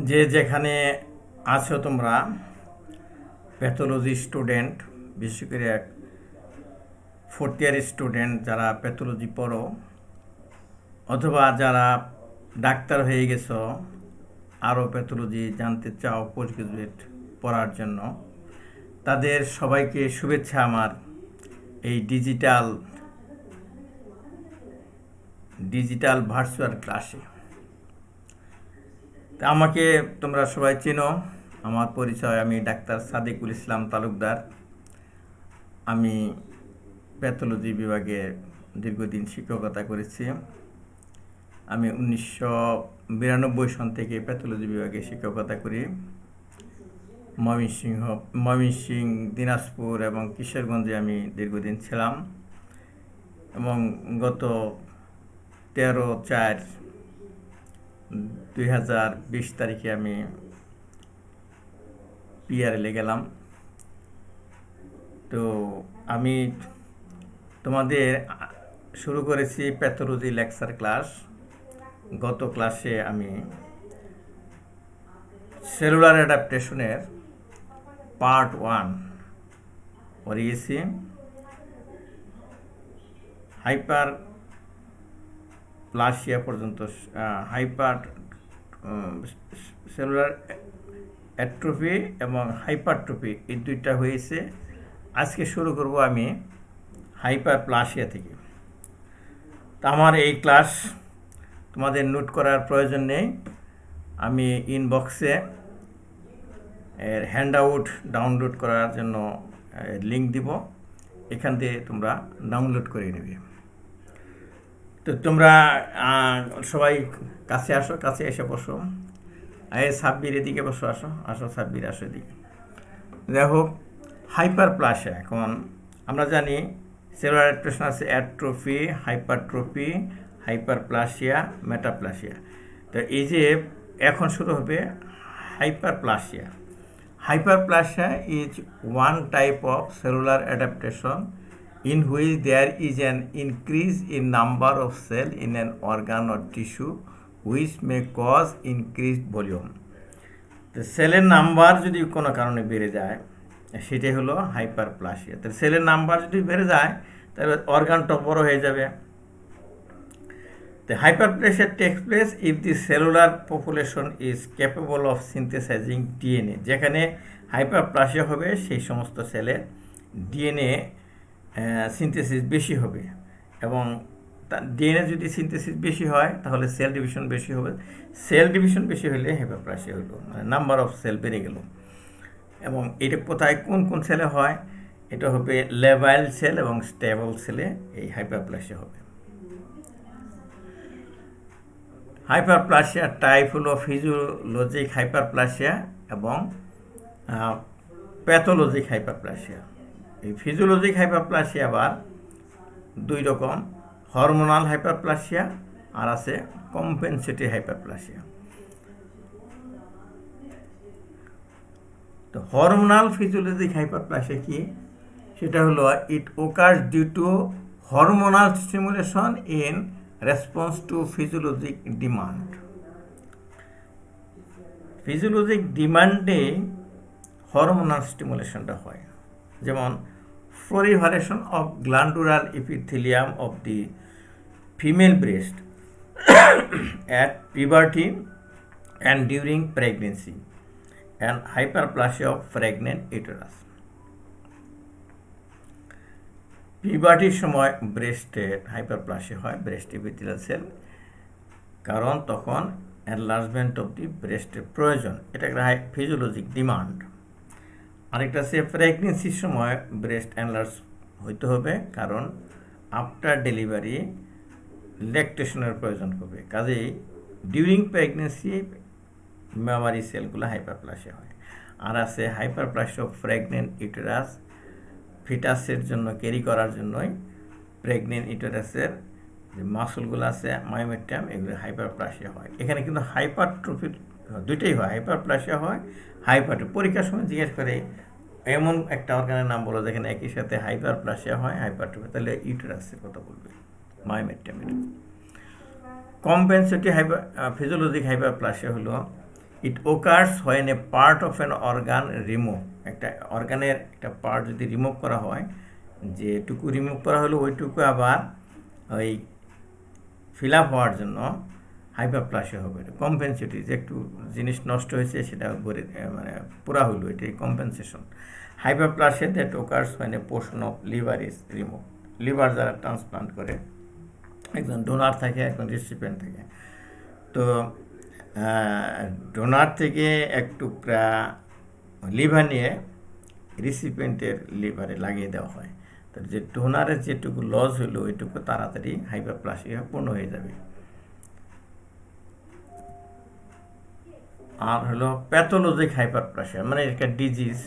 যে যেখানে আছো তোমরা প্যাথোলজি স্টুডেন্ট, বিশেষ করে ফোর্থ ইয়ার স্টুডেন্ট যারা প্যাথোলজি পড়ো, অথবা যারা ডাক্তার হয়ে গেছো আরও প্যাথোলজি জানতে চাও পোস্ট গ্রাজুয়েট পড়ার জন্য, তাদের সবাইকে শুভেচ্ছা আমার এই ডিজিটাল ভার্চুয়াল ক্লাসে। তা আমাকে তোমরা সবাই চেনো, আমার পরিচয়, আমি ডাক্তার সাদিকুল ইসলাম তালুকদার। আমি প্যাথোলজি বিভাগে দীর্ঘদিন শিক্ষকতা করেছি। আমি 1992 সন থেকে প্যাথোলজি বিভাগে শিক্ষকতা করি। ময়মনসিংহ, দিনাজপুর এবং কিশোরগঞ্জে আমি দীর্ঘদিন ছিলাম এবং গত 13/4/2020 তারিখে আমি পিআরএলে গেলাম। তো আমি তোমাদের শুরু করেছি প্যাথোলজি লেকচার ক্লাস। গত ক্লাসে আমি সেলুলার অ্যাডাপ্টেশনের পার্ট 1 পড়িয়েছি। হাইপার প্লাসিয়া পর্যন্ত, হাইপার সেলুলার অ্যাট্রোফি এবং হাইপারট্রফি এই দুইটা হয়েছে। আজকে শুরু করব আমি হাইপার প্লাসিয়া থেকে। তা আমার এই ক্লাস তোমাদের নোট করার প্রয়োজন নেই, আমি ইনবক্সে এর হ্যান্ডআউট ডাউনলোড করার জন্য লিঙ্ক দিব, এখান থেকে তোমরা ডাউনলোড করে নেবে। তো তোমরা সবাই কাছে এসে বসো। সাব্বির এদিকে বসো, আসো সাব্বির, আসো এদিকে। দেখো, হাইপার প্লাসিয়া, এখন আমরা জানি সেলুলার অ্যাডাপ্টেশন আছে অ্যাট্রোফি, হাইপারট্রফি, হাইপার প্লাসিয়া, মেটাপ্লাসিয়া। তো এই যে এখন শুরু হবে hyper প্লাসিয়া। Hyperplasia is one type of cellular adaptation in which there is an increase in number of cells in an organ or tissue which may cause increased volume. তো সেলের number যদি কোনো কারণে বেড়ে যায় সেটাই হলো হাইপারপ্লাসিয়া। তো সেলের নাম্বার যদি বেড়ে যায় তাহলে অর্গানটা বড় হয়ে যাবে। The hyperplasia takes place if the cellular population is capable of synthesizing DNA. যেখানে হাইপারপ্লাসিয়া হবে সেই সমস্ত সেলে ডিএনএ সিনথেসিস বেশি হবে, এবং ডিএনএ যদি সিনথেসিস বেশি হয় তাহলে সেল ডিভিশন বেশি হবে। সেল ডিভিশন বেশি হলে হাইপারপ্লাসিয়া হলো, মানে নাম্বার অফ সেল বেড়ে গেল। এবং এটা কোথায় কোন কোন সেলে হয়? এটা হবে লেভাইল সেল এবং স্টেবল সেলে এই হাইপারপ্লাসিয়া হবে। হাইপারপ্লাসিয়া টাইপ হলো ফিজিওলজিক হাইপারপ্লাসিয়া এবং প্যাথোলজিক হাইপারপ্লাসিয়া। এই ফিজিওলজিক হাইপারপ্লাসিয়া আবার দুই রকম, হরমোনাল হাইপারপ্লাসিয়া আর আছে কম্পেনসেটরি হাইপারপ্লাসিয়া। তো হরমোনাল ফিজিওলজিক হাইপারপ্লাসিয়া কি? সেটা হলো it occurs due to hormonal stimulation in response to physiologic demand. Physiologic ডিমান্ডে হরমোনাল স্টিমুলেশনটা হয়, যেমন proliferation of glandular epithelium of the female breast at puberty and during pregnancy and hyperplasia of pregnant uterus. পিউবার্টির সময় ব্রেস্টের hyperplasia হয়, breast epithelial cell, কারণ তখন enlargement of the ব্রেস্টের প্রয়োজন, এটা একটা ফিজিওলজিক ডিমান্ড। আরেকটা আছে প্রেগনেন্সির সময় ব্রেস্ট এনলার্জ হইতে হবে, কারণ আফটার ডেলিভারি ল্যাকটেশনের প্রয়োজন হবে, কাজেই ডিউরিং প্রেগনেন্সি মেমারি সেলগুলো হাইপারপ্লাসিয়া হয়। আর আছে হাইপারপ্লাসিয়া অফ প্রেগনেন্ট ইউটেরাস, ফিটাসের জন্য ক্যারি করার জন্যই প্রেগনেন্ট ইউটেরাসের যে মাসলগুলো আছে মায়োমেট্রিয়াম, এগুলো হাইপারপ্লাসিয়া হয়। এখানে কিন্তু হাইপারট্রফি দুইটাই হয়, হাইপারপ্লাসিয়া হয়, হাইপারট্রফি। পরীক্ষার সময় জিজ্ঞেস করে এমন একটা অর্গানের নাম বলো যেখানে একই সাথে হাইপারপ্লাসিয়া হয়, হাইপারট্রফি, তাহলে ইউটেরাসের কথা বলবে, মায়োমেট্রিয়ামের। কম্পেনসেটরি ফিজিওলজিক হাইপারপ্লাসিয়া হলো it occurs when a part of an organ remove, একটা অর্গানের একটা পার্ট যদি রিমুভ করা হয়, যেটুকু রিমুভ করা হলো ওইটুকু আবার ওই ফিল আপ হওয়ার জন্য হাইপারপ্লাসিয়া হবে। কম্পেনসেটরি, যে একটু জিনিস নষ্ট হয়েছে সেটা মানে পুরা হইলো, এটাই compensation. Hyperplasia that occurs when A portion of liver is remove, liver যারা ট্রান্সপ্লান্ট করে, একজন ডোনার থাকে, একজন রিসিপিয়েন্ট থাকে। তো ডোনার থেকে এক টুকরা লিভার নিয়ে রিসিপিয়েন্টের লিভারে লাগিয়ে দেওয়া হয়। তো যে ডোনারের যেটুকু লস হলো ওইটুকু তাড়াতাড়ি হাইপারপ্লাসিয়া পূর্ণ হয়ে যাবে। আর হলো প্যাথোলজিক হাইপারপ্লাসিয়া, মানে একটা disease.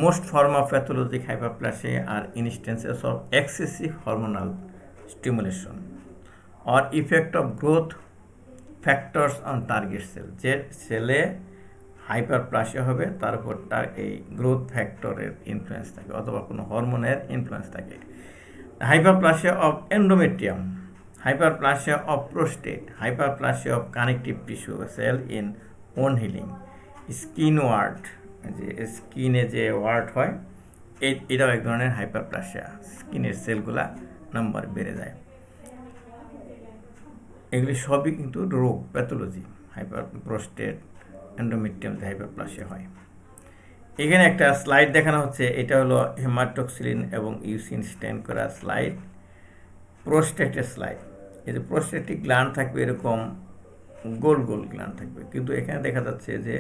Most form of pathologic hyperplasia are instances of excessive hormonal stimulation or effect of growth factors on target cell. যে সেলে হাইপারপ্লাসিয়া হবে তার উপর তার এই গ্রোথ ফ্যাক্টরের ইনফ্লুয়েন্স থাকে অথবা কোনো হরমোনের ইনফ্লুয়েন্স থাকে। Hyperplasia of endometrium, hyperplasia of prostate, hyperplasia of connective tissue cell in wound healing, skin ward, যে স্কিনে যে ওয়ার্ড হয় এটাও এক ধরনের হাইপারপ্লাসিয়া, স্কিনের সেলগুলা নাম্বার বেড়ে যায়। এগুলি সবই কিন্তু রোগ, প্যাথোলজি। প্রোস্টেট, এন্ডোমেট্রিয়াম হাইপারপ্লাসিয়া হয়। এখানে একটা স্লাইড দেখানো হচ্ছে, এটা হলো হেমাটোক্সিলিন এবং ইউসিন স্ট্যান্ড করা স্লাইড, প্রোস্টেটের স্লাইড। এই যে প্রোস্টেটিক গ্ল্যান্ড থাকবে এরকম গোল গোল গ্ল্যান্ড থাকবে, কিন্তু এখানে দেখা যাচ্ছে যে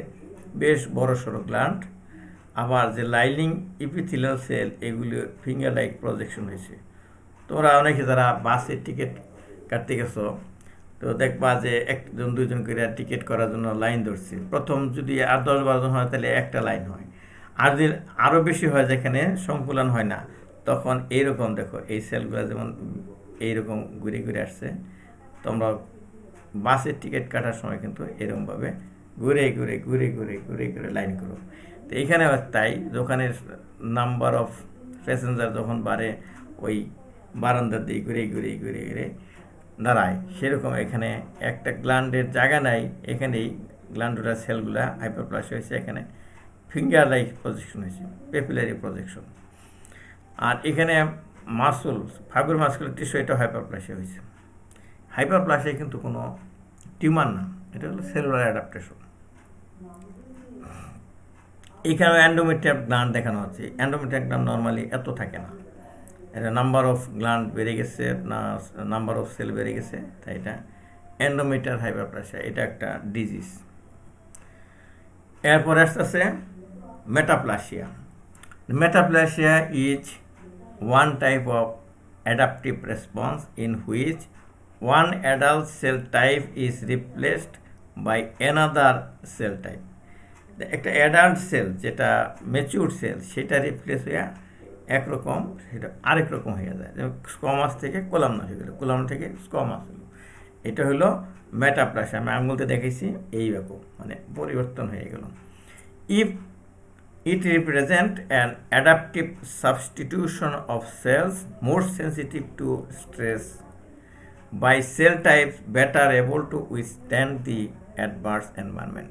বেশ বড় সড়ো গ্ল্যান্ড। আবার যে লাইনিং ইপিথেলিয়াল সেল, এগুলির ফিঙ্গার লাইক প্রজেকশন হয়েছে। তোমরা অনেকে যারা বাসের টিকিট কাটতে গেছো, তো দেখবা যে একজন দুইজন করে টিকিট করার জন্য লাইন ধরছে। প্রথম যদি 10-12 জন হয় তাহলে একটা লাইন হয়, আর যদি আরও বেশি হয় যেখানে সংকুলন হয় না, তখন এইরকম দেখো এই সেলগুলো যেমন এইরকম ঘুরে ঘুরে আসছে। তোমরা বাসের টিকিট কাটার সময় কিন্তু এরকমভাবে ঘুরে ঘুরে ঘুরে ঘুরে ঘুরে ঘুরে লাইন করো। তো এইখানে তাই যখন নাম্বার অফ প্যাসেঞ্জার যখন বাড়ে, ওই বারান্দার দিয়ে ঘুরে ঘুরে ঘুরে ঘুরে দাঁড়ায়, সেরকম এখানে একটা গ্ল্যান্ডের জায়গা নাই, এখানেই গ্ল্যান্ডুলার সেলগুলা হাইপারপ্লাসিয়া হয়েছে। এখানে ফিঙ্গার লাইক প্রজেকশন হয়েছে, পেপিলারি প্রজেকশন। আর এখানে মাসুল, ফাইবার মাসকুলার টিস্যু, এটা হাইপারপ্লাসিয়া হয়েছে। হাইপারপ্লাসিয়া কিন্তু কোনো টিউমার না, এটা হলো সেলুলার অ্যাডাপ্টেশন। এখানে অ্যান্ডোমেট্রিয়াম গ্ল্যান্ড দেখানো হচ্ছে। অ্যান্ডোমেট্রিয়াম গ্ল্যান্ড নর্মালি এত থাকে না, এটা নাম্বার অফ গ্ল্যান্ড বেড়ে গেছে না, নাম্বার অফ সেল বেড়ে গেছে, তাই এটা এন্ডোমেট্রিয়াল হাইপারপ্লাসিয়া, এটা একটা ডিজিজ। এরপরে আসতেছে metaplasia. Metaplasia is one type of adaptive response in which one adult cell type is replaced by another cell type. একটা অ্যাডাল্ট সেল যেটা ম্যাচিউর সেল, সেটা রিপ্লেস হয়ে একরকম সেটা আরেক রকম হয়ে যায়। যেমন স্কোমাস থেকে কোলামনার হয়ে গেলো, কোলামনার থেকে স্কোমাস হলো, এটা হলো মেটাপ্লাসিয়া। আমি আঙুলতে দেখেছি এইরকম, মানে পরিবর্তন হয়ে গেল। If it represent an adaptive substitution of cells more sensitive to stress by cell types better able to withstand the adverse environment.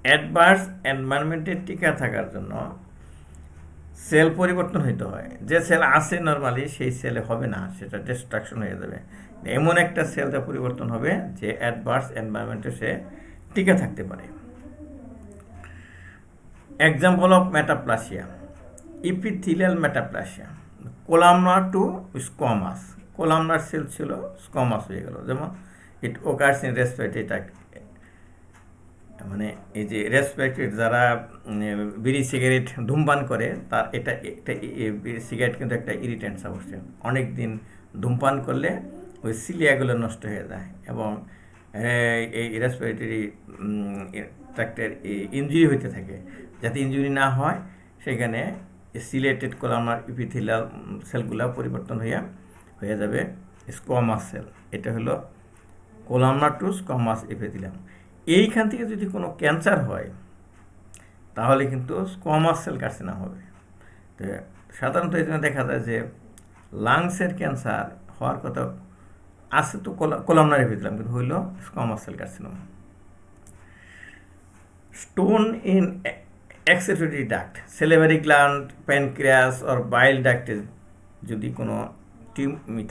Adverse এনভায়রনমেন্টের টিকা থাকার জন্য সেল পরিবর্তন হইতে হয়। যে সেল আছে নর্মালি সেই সেলে হবে না, সেটা ডিস্ট্রাকশন হয়ে যাবে। এমন একটা সেলটা পরিবর্তন হবে যে অ্যাডভার্স এনভায়রনমেন্টে সে টিকে থাকতে পারে। Example of metaplasia, epithelial metaplasia, columnar to squamous. Columnar cell ছিল, স্কোমাস হয়ে গেল। যেমন ইট ওকার্স ইন রেসপিরেটরি, মানে এই যে রেসপিরেটরি যারা বিড়ি সিগারেট ধূমপান করে, তার এটা একটা সিগারেট কিন্তু একটা ইরিটেন্ট সাবস্টেন্স। অনেক দিন ধূমপান করলে ওই সিলিয়াগুলো নষ্ট হয়ে যায় এবং এই রেসপিরেটরি ট্র্যাক্টের ইনজুরি হইতে থাকে। যাতে ইনজুরি না হয় সেখানে সিলেটেড কোলামনার ইপিথেলিয়াল সেলগুলো পরিবর্তন হয়ে যাবে স্কোমাস সেল। এটা হলো কোলামনার টু স্কোমাস ইপিথেলিয়াম। এইখান থেকে যদি কোনো ক্যান্সার হয় তাহলে কিন্তু স্কোমাস সেল কার্সিনোমা হবে। তো সাধারণত এই জন্য দেখা যায় যে লাংসের ক্যান্সার হওয়ার কথা আছে তো কোলামনার ইপিথেলিয়াম, কিন্তু হইল squamous cell carcinoma. stone in excretory duct, salivary gland, pancreas or bile duct যদি কোনো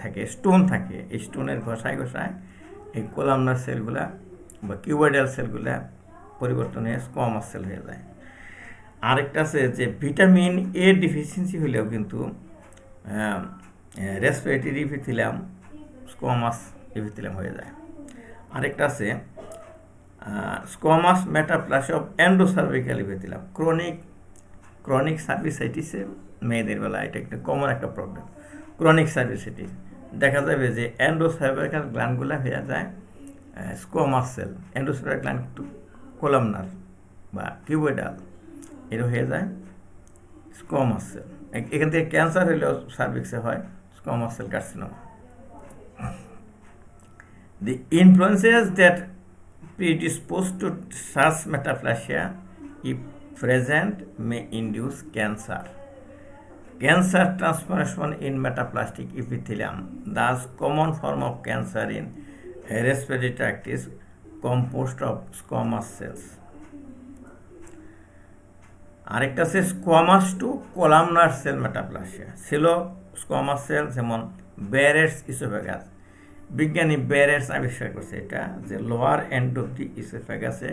থাকে, স্টোন থাকে, এই স্টোনের ঘষায় ঘষায় এই কোলামনার সেলগুলা বা কিউবয়েডাল সেলগুলা পরিবর্তন হয়ে স্কোয়ামাস সেল হয়ে যায়। আরেকটা আছে যে ভিটামিন এ ডিফিসিয়েন্সি হলেও কিন্তু রেসপিরেটরি ইপিথেলিয়াম স্কোয়ামাস ইপিথেলিয়াম হয়ে যায়। আরেকটা আছে স্কোয়ামাস মেটাপ্লাসিয়া অফ এন্ডোসার্ভিক্যাল ইপিথেলিয়াম, ক্রনিক সার্ভিসাইটিসে মেয়েদের বেলা এটা একটা কমন একটা প্রবলেম। ক্রনিক সার্ভিসাইটিস দেখা যাবে যে এন্ডোসার্ভিক্যাল গ্ল্যান্ডগুলো হয়ে যায় স্কোয়ামাস সেল, এন্ডোসার্ভিক্যাল গ্ল্যান্ড কোলামনার বা কিউবয়েডাল এটা হয়ে যায় স্কোয়ামাস সেল। এখান থেকে ক্যান্সার হলেও সার্ভিক্সে হয় squamous cell carcinoma. The influences that predispose to such metaplasia, if present, may induce cancer. Cancer transformation in metaplastic epithelium, thus common form of cancer in respiratory tract is composed of squamous cells. আরেকটা আছে squamous two কোলামনার sell metaplasia, ছিল squamous cell যেমন বেয়ারেটস oesophagus. বিজ্ঞানী বেয়ারেটস আবিষ্কার করছে এটা, যে lower end of দি ইসোফেগাসে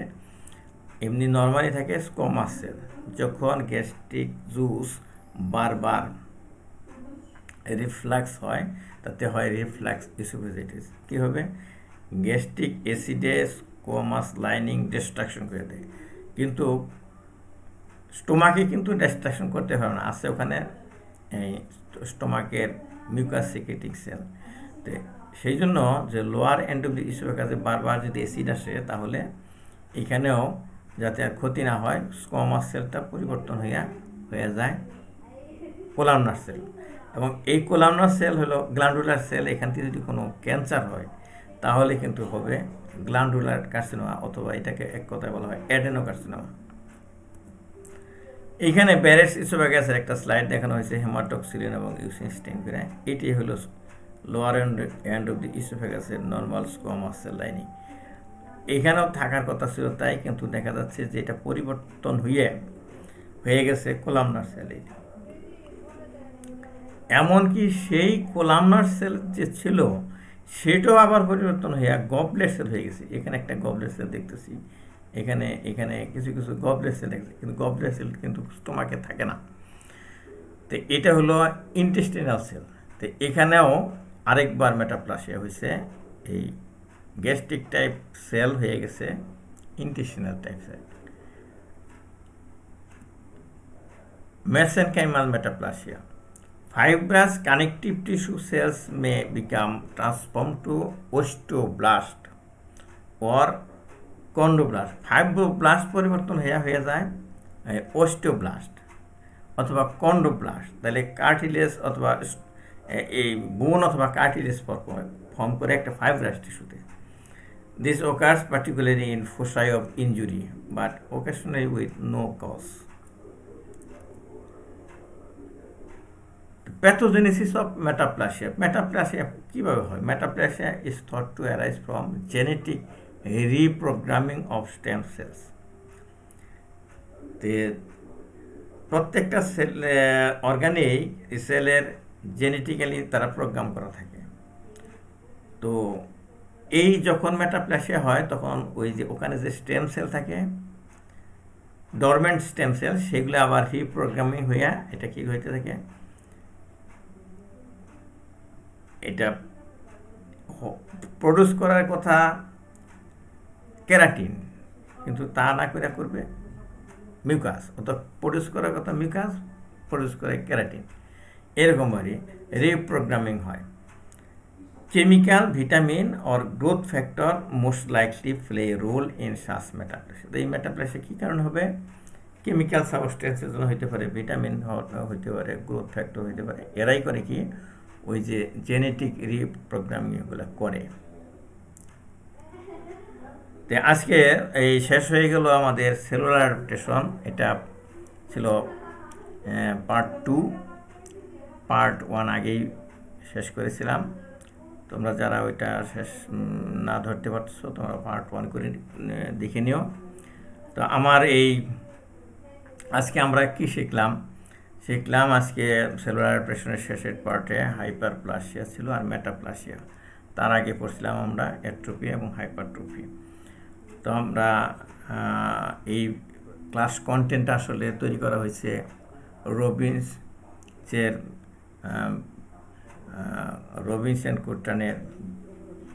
এমনি নর্মালি থাকে স্কোয়ামাস সেল, যখন গ্যাস্ট্রিক জুস বারবার রিফ্লাক্স হয় তাতে হয় রিফ্লাক্স ইসোফেজিটিস। কী হবে? গ্যাস্ট্রিক অ্যাসিডে স্কোয়ামাস লাইনিং ডিস্ট্রাকশন করে দেয়, কিন্তু স্টোমাকে কিন্তু ডিস্ট্রাকশন করতে হয় না, আছে ওখানে এই স্টোমাকের মিউকাস সিক্রেটিং সেল। তো সেই জন্য যে লোয়ার এন্ড অফ দি ইসোফেগাসে বারবার যদি অ্যাসিড আসে তাহলে এখানেও যাতে আর ক্ষতি না হয় স্কোয়ামাস সেলটা পরিবর্তন হয়ে যায় কোলামনার সেল। এবং এই কোলামনার সেল হলো গ্ল্যান্ডুলার সেল। এখান থেকে যদি কোনো ক্যান্সার হয় তাহলে কিন্তু হবে গ্ল্যান্ডুলার কার্সিনোমা, অথবা এটাকে এক কথায় বলা হয় অ্যাডেনোকার্সিনোমা। এইখানে বেয়ারেটস ইসোফেগাসের একটা স্লাইড দেখানো হয়েছে হেমাটোক্সিলিন এবং ইউসিনস্টিন করে। এটি হলো লোয়ার এন্ড অফ দি ইসোফেগাসের নর্মাল স্কোয়ামাস সেল লাইনিং। এখানেও থাকার কথা ছিল তাই, কিন্তু দেখা যাচ্ছে যে এটা পরিবর্তন হয়ে গেছে কোলামনার সেলে। এমনকি সেই কোলামনার সেল যে ছিল সেটাও আবার পরিবর্তন হয়ে গবলেট সেল হয়ে গেছে। এখানে একটা গবলেট সেল দেখতেছি, এখানে কিছু কিছু গবলেট সেল দেখতেছি, কিন্তু গবলেট সেল কিন্তু স্টোমাকে থাকে না। তো এটা হলো ইন্টেস্টিনাল সেল। তো এখানেও আরেকবার মেটাপ্লাসিয়া হয়েছে, এই গ্যাস্ট্রিক টাইপ সেল হয়ে গেছে intestinal type cell. mesenchymal metaplasia. Fibrous connective tissue cells may become transformed to osteoblast or chondroblast. Fibroblast পরিবর্তন হয়ে যায় osteoblast অথবা chondroblast। তাহলে কার্টিলেজ অথবা এই বোন অথবা কার্টিলেজ ফর্ম করে একটা fibrous টিস্যুতে। This occurs particularly in foci of injury, but occasionally with no cause. Pathogenesis of metaplasia. Metaplasia কিভাবে হয়? Metaplasia is thought to arise from genetic reprogramming of stem cells. প্রত্যেকটা sell অর্গানেই সেলের genetically তারা programme করা থাকে। তো এই যখন মেটাপ্লাসিয়া হয় তখন ওই যে ওখানে যে স্টেম সেল থাকে, ডরমেন্ট স্টেম সেল, সেগুলো আবার রিপ্রোগ্রামিং হইয়া এটা কি হইতে থাকে, এটা প্রডিউস করার কথা কেরাটিন, কিন্তু তা না করে করবে মিউকাস, অর্থাৎ প্রডিউস করার কথা মিউকাস, প্রডিউস করে কেরাটিন। এরকমভাবে রিপ্রোগ্রামিং হয়। Chemical, vitamin or growth factor most likely play a role in such metaplasia. তো এই মেটাপ্লাসিয়া কী কারণ হবে? কেমিক্যাল সাবস্টেন্সের জন্য হইতে পারে, ভিটামিন হইতে পারে, গ্রোথ ফ্যাক্টর হইতে পারে। এরাই করে কি ওই যে জেনেটিক রিপ্রোগ্রামিং এগুলো করে। তো আজকে এই শেষ হয়ে গেল আমাদের সেলুলার অ্যাডাপ্টেশন। এটা ছিল পার্ট 2। পার্ট 1 আগেই শেষ করেছিলাম। তোমরা যারা ওইটা শেষ না ধরতে পারছো তোমরা পার্ট 1 করে দেখে নিও। তো আমার এই আজকে আমরা কি শিখলাম আজকে সেলুলার অ্যাডাপ্টেশনের শেষের পার্টে হাইপারপ্লাসিয়া ছিল আর মেটাপ্লাসিয়া। তার আগে পড়ছিলাম আমরা অ্যাট্রোপি এবং হাইপারট্রোফি। তো আমরা এই ক্লাস কন্টেন্ট আসলে তৈরি করা হয়েছে রবিনস অ্যান্ড কোট্টানের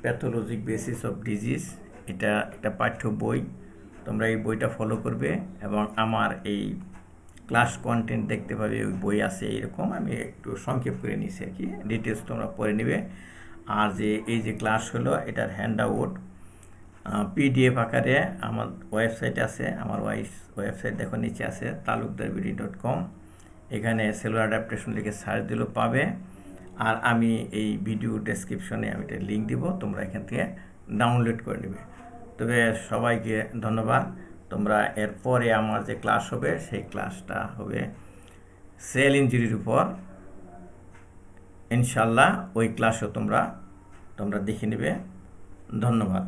প্যাথোলজিক বেসিস অফ ডিজিজ। এটা একটা পাঠ্য বই, তোমরা এই বইটা ফলো করবে এবং আমার এই ক্লাস কন্টেন্ট দেখতে পাবে। ওই বই আছে এইরকম, আমি একটু সংক্ষেপ করে নিয়েছি আর কি, ডিটেলস তোমরা পড়ে নেবে। আর যে এই যে ক্লাস হলো এটার হ্যান্ড আউট পিডিএফ আকারে আমার ওয়েবসাইট আছে, আমার ওয়েবসাইট দেখো নিচে আছে talukdarbd.com। এখানে সেলুলার অ্যাডাপ্টেশন লিখে সার্চ দিলেও পাবে। আর আমি এই ভিডিও ডেসক্রিপশনে আমি একটা লিঙ্ক দিব, তোমরা এখান থেকে ডাউনলোড করে নেবে। তবে সবাইকে ধন্যবাদ। তোমরা এরপরে আমার যে ক্লাস হবে সেই ক্লাসটা হবে সেল ইঞ্জুরির উপর, ইনশাল্লাহ ওই ক্লাসও তোমরা দেখে নেবে। ধন্যবাদ।